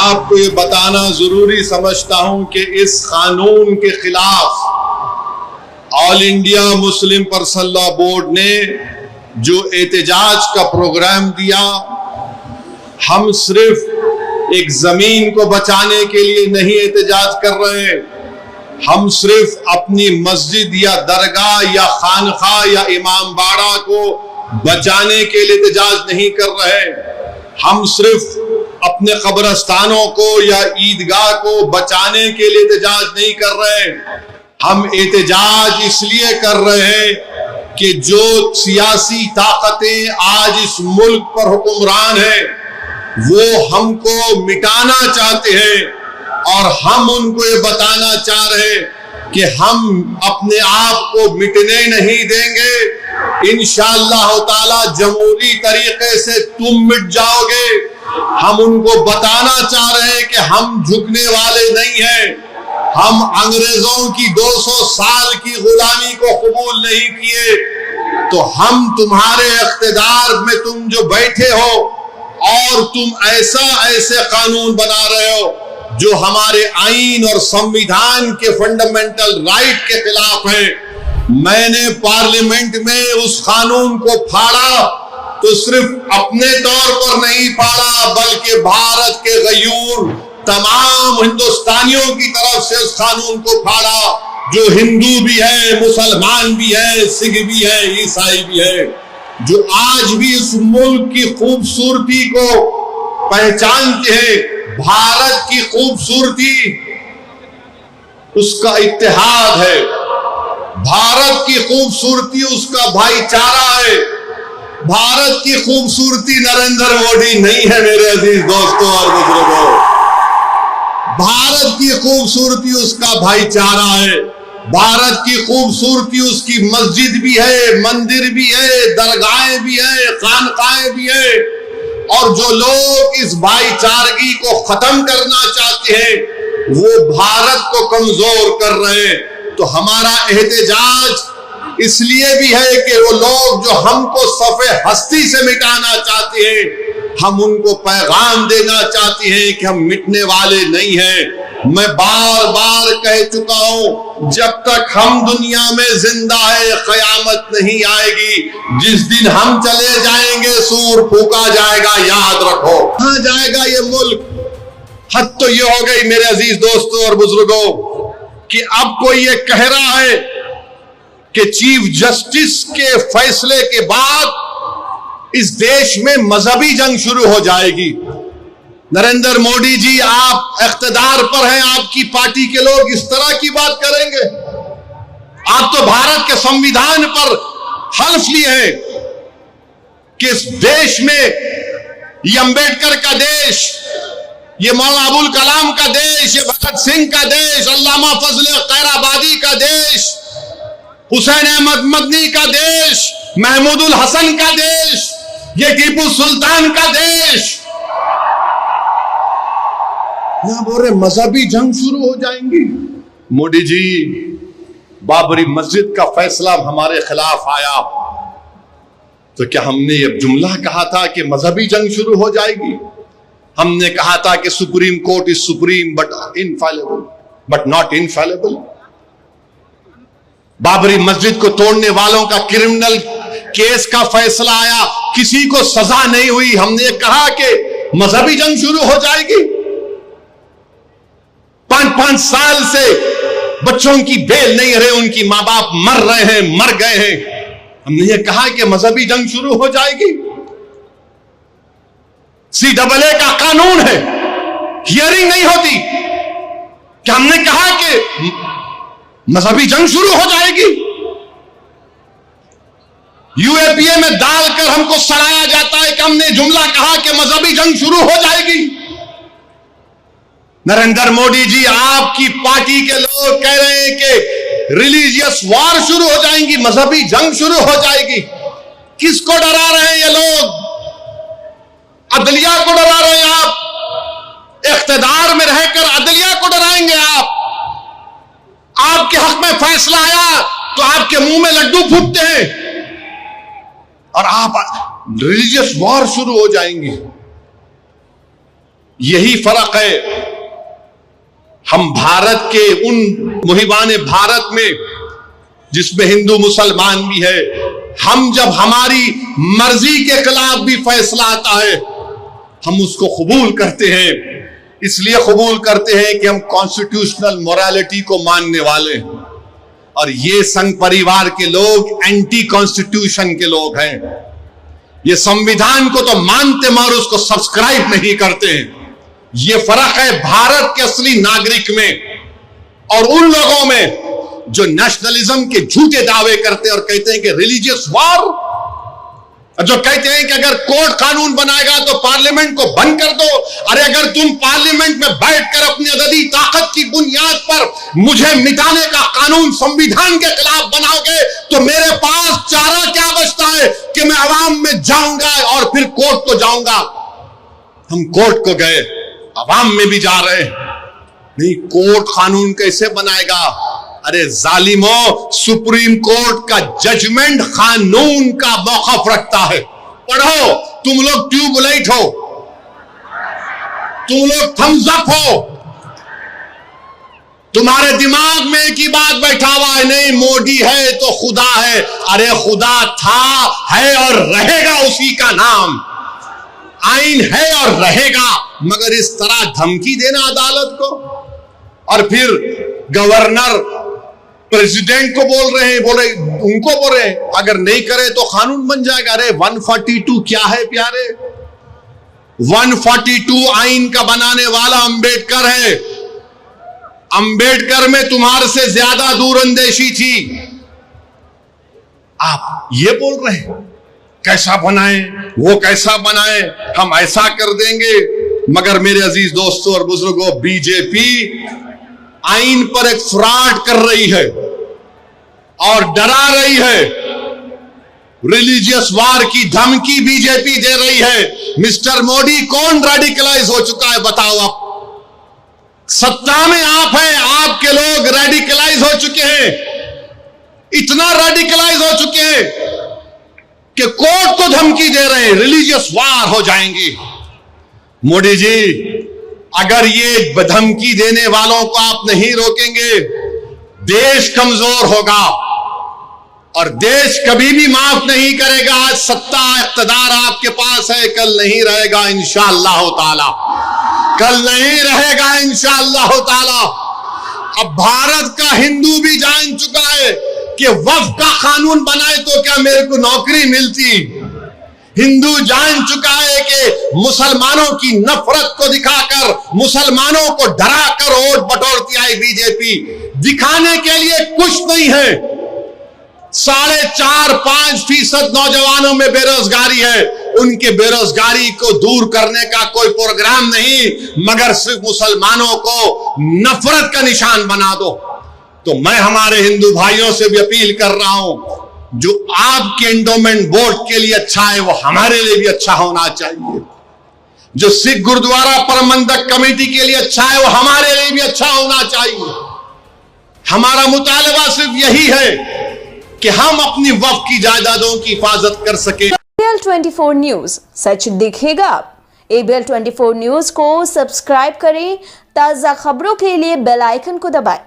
आपको ये बताना जरूरी समझता हूं कि इस कानून के खिलाफ all India Muslim personal law board ने जो एहतजाज का प्रोग्राम दिया, हम सिर्फ एक जमीन को बचाने के लिए नहीं एहतजाज कर रहे, हम सिर्फ अपनी मस्जिद या दरगाह या खानखा या इमाम बाड़ा को बचाने के लिए एहतजाज नहीं कर रहे, हम सिर्फ अपने कब्रस्तानों को या ईदगाह को बचाने के लिए एहतजाज नहीं कर रहे, हम एहतजाज इसलिए कर रहे हैं कि जो सियासी ताकतें आज इस मुल्क पर हुक्मरान हैं वो हमको मिटाना चाहते हैं और हम उनको ये बताना चाह रहे हैं कि हम अपने आप को मिटने नहीं देंगे। इंशाअल्लाह ताला जमहूरी तरीके से तुम मिट जाओगे। हम उनको बताना चाह रहे हैं कि हम झुकने वाले नहीं हैं, हम अंग्रेजों की 200 साल की गुलामी को कबूल नहीं किए। तो हम तुम्हारे इख्तिदार में तुम जो बैठे हो और तुम ऐसे कानून बना रहे हो जो हमारे आईन और संविधान के फंडामेंटल राइट के खिलाफ है। मैंने पार्लियामेंट में उस कानून को फाड़ा तो सिर्फ अपने तौर पर नहीं फाड़ा बल्कि भारत के गयूर तमाम हिंदुस्तानियों की तरफ से उस कानून को फाड़ा, जो हिंदू भी है, मुसलमान भी है, सिख भी है, ईसाई भी है, जो आज भी इस मुल्क की खूबसूरती को पहचानते हैं। भारत की खूबसूरती उसका इत्तेहाद है, भारत की खूबसूरती उसका भाईचारा है। भारत की खूबसूरती नरेंद्र मोदी नहीं है मेरे अजीज दोस्तों और बुजुर्गों, भारत की खूबसूरती उसका भाईचारा है। भारत की खूबसूरती उसकी मस्जिद भी है, मंदिर भी है, दरगाहें भी है, खानकाएं भी है। और जो लोग इस भाईचारगी को खत्म करना चाहते हैं वो भारत को कमजोर कर रहे हैं। तो हमारा एहतजाज इसलिए भी है कि वो लोग जो हमको सफ़े हस्ती से मिटाना चाहते हैं, हम उनको पैगाम देना चाहते हैं कि हम मिटने वाले नहीं हैं। मैं बार बार कह चुका हूं, जब तक हम दुनिया में जिंदा है कयामत नहीं आएगी। जिस दिन हम चले जाएंगे सूर फूका जाएगा, याद रखो। कहां जाएगा ये मुल्क? हद तो ये हो गई मेरे अजीज दोस्तों और बुजुर्गों कि अब कोई ये कह रहा है कि चीफ जस्टिस के फैसले के बाद इस देश में मजहबी जंग शुरू हो जाएगी। नरेंद्र मोदी जी, आप इख्तिदार पर हैं, आपकी पार्टी के लोग इस तरह की बात करेंगे? आप तो भारत के संविधान पर हल्फ लिए हैं कि इस देश में ये अंबेडकर का देश, ये मौलाना अबुल कलाम का देश, ये भगत सिंह का देश, अल्लामा फजल खैराबादी का देश, हुसैन अहमद मदनी का देश, महमूदुल हसन का देश, ये टीपू सुल्तान का देश। यहां बोल रहे मजहबी जंग शुरू हो जाएंगी। मोदी जी, बाबरी मस्जिद का फैसला हमारे खिलाफ आया तो क्या हमने ये जुमला कहा था कि मजहबी जंग शुरू हो जाएगी? हमने कहा था कि supreme court is supreme but infallible, but not infallible. Babri मस्जिद को तोड़ने वालों का क्रिमिनल केस का फैसला आया, किसी को सजा नहीं हुई। हमने कहा कि मजहबी जंग शुरू हो जाएगी। 5-5 साल से बच्चों की बेल नहीं रहे, उनकी मां बाप मर रहे हैं, मर गए हैं। हमने ये कहा कि मजहबी जंग शुरू हो जाएगी। CAA का कानून है, हियरिंग नहीं होती। क्या हमने कहा कि मजहबी जंग शुरू हो जाएगी? UAPA में डालकर हमको सड़ाया जाता है कि हमने जुमला कहा कि मजहबी जंग शुरू हो जाएगी। नरेंद्र मोदी जी, आपकी पार्टी के लोग कह रहे हैं कि रिलीजियस वॉर शुरू हो जाएंगी, मजहबी जंग शुरू हो जाएगी। किसको डरा रहे हैं ये लोग? अदलिया को डरा रहे हैं आप। इख्तिदार में रहकर अदलिया को डराएंगे आप। आपके हक में फैसला आया तो आपके मुंह में लड्डू फूटते हैं और आप रिलीजियस वॉर शुरू हो जाएंगी। यही फर्क है हम भारत के उन मुहिबान भारत में जिसमें हिंदू मुसलमान भी है। हम जब हमारी मर्जी के खिलाफ भी फैसला आता है हम उसको कबूल करते हैं। इसलिए कबूल करते हैं कि हम कॉन्स्टिट्यूशनल मोरालिटी को मानने वाले हैं और ये संघ परिवार के लोग एंटी कॉन्स्टिट्यूशन के लोग हैं। ये संविधान को तो मानते मगर उसको सब्सक्राइब नहीं करते हैं। ये फर्क है भारत के असली नागरिक में और उन लोगों में जो नेशनलिज्म के झूठे दावे करते हैं और कहते हैं कि रिलीजियस वॉर, जो कहते हैं कि अगर कोर्ट कानून बनाएगा तो पार्लियामेंट को बंद कर दो। अरे अगर तुम पार्लियामेंट में बैठकर अपनी अददी ताकत की बुनियाद पर मुझे मिटाने का कानून संविधान के खिलाफ बनाओगे तो मेरे पास चारा क्या बचता है कि मैं अवाम में जाऊंगा और फिर कोर्ट को जाऊंगा। हम कोर्ट को गए, अवाम में भी जा रहे नहीं। कोर्ट कानून कैसे बनाएगा? अरे जालिमो, सुप्रीम कोर्ट का जजमेंट कानून का मौकफ रखता है। पढ़ो, तुम लोग ट्यूबलाइट हो, तुम लोग थम्स अप हो, तुम्हारे दिमाग में एक ही बात बैठा हुआ है, नहीं मोदी है तो खुदा है। अरे खुदा था, है और रहेगा उसी का नाम। आइन है और रहेगा, मगर इस तरह धमकी देना अदालत को और फिर गवर्नर प्रेसिडेंट को बोल रहे हैं, उनको बोल रहे हैं अगर नहीं करे तो कानून बन जाएगा। अरे 142 क्या है प्यारे? 142 आइन का बनाने वाला अंबेडकर है। अंबेडकर में तुम्हारे से ज्यादा दूरअंदेशी थी। आप ये बोल रहे हैं कैसा बनाए, वो कैसा बनाए, हम ऐसा कर देंगे। मगर मेरे अजीज दोस्तों और बुजुर्गों, बीजेपी आइन पर एक फ्रॉड कर रही है और डरा रही है। रिलीजियस वार की धमकी बीजेपी दे रही है। मिस्टर मोदी, कौन रेडिकलाइज हो चुका है बताओ आप? सत्ता में आप हैं, आपके लोग रेडिकलाइज हो चुके हैं। इतना रेडिकलाइज हो चुके हैं कि कोर्ट को धमकी दे रहे हैं, रिलीजियस वार हो जाएंगी। मोदी जी, अगर ये धमकी देने वालों को आप नहीं रोकेंगे, देश कमजोर होगा और देश कभी भी माफ नहीं करेगा। आज सत्ता इख्तिदार आपके पास है, कल नहीं रहेगा इंशाअल्लाह ताला, कल नहीं रहेगा इंशाअल्लाह ताला। अब भारत का हिंदू भी जान चुका है कि वक्फ का कानून बनाए तो क्या मेरे को नौकरी मिलती। हिंदू जान चुका है कि मुसलमानों की नफरत को दिखाकर, मुसलमानों को डराकर वोट बटोरती आई बीजेपी। दिखाने के लिए कुछ नहीं है। 4.5-5% नौजवानों में बेरोजगारी है। उनके बेरोजगारी को दूर करने का कोई प्रोग्राम नहीं, मगर सिर्फ मुसलमानों को नफरत का निशान बना दो। तो मैं हमारे हिंदू भाइयों से भी अपील कर रहा हूं, जो आपके एंडोमेंट बोर्ड के लिए अच्छा है वो हमारे लिए भी अच्छा होना चाहिए। जो सिख गुरुद्वारा प्रबंधक कमेटी के लिए अच्छा है वो हमारे लिए भी अच्छा होना चाहिए। हमारा मुतालबा सिर्फ यही है कि हम अपनी वक्फ की जायदादों की हिफाजत कर सके। ABL 24 न्यूज, सच दिखेगा। ABL 24 न्यूज को सब्सक्राइब करें, ताजा खबरों के लिए बेल आइकन को दबाएं।